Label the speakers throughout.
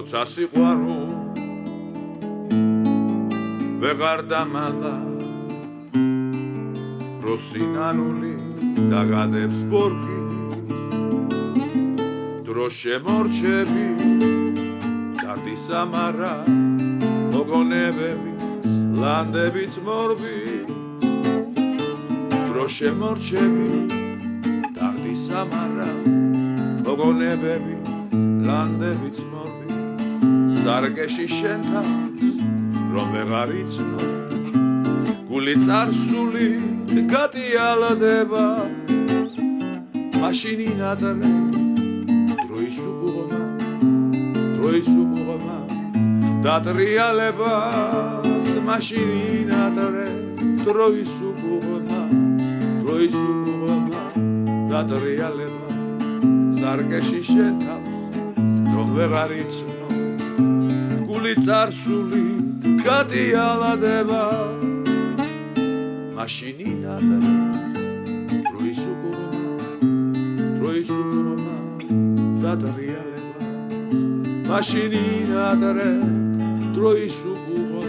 Speaker 1: როცა სიყვარო ვეღარ დამალა როსინანული დაგადებს ბორკი დრო შემორჩები დისამარა მოგონებების ლანდებით მორბი დრო შემორჩები დისამარა მოგონებების ლანდებით მორბი სარკეში შენთან რომ ვეღარ იცნო გული წარსული გატიალდება მაშინ ინადრე დროის უყურმა დატრიალებას მაშინ ინადრე დროის უყურმა დატრიალებას სარკეში შენთან რომ ვეღარ იცნო გული წარსული გატიალდება მაშინ ინადრე დროის უყურმა დატრიალებას მაშინ ინადრე დროის უყურმა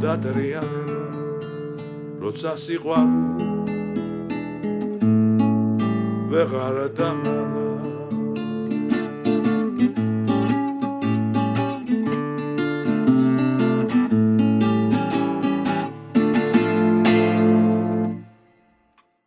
Speaker 1: დატრიალებას როცა სიყვარო ვეღარ დამალა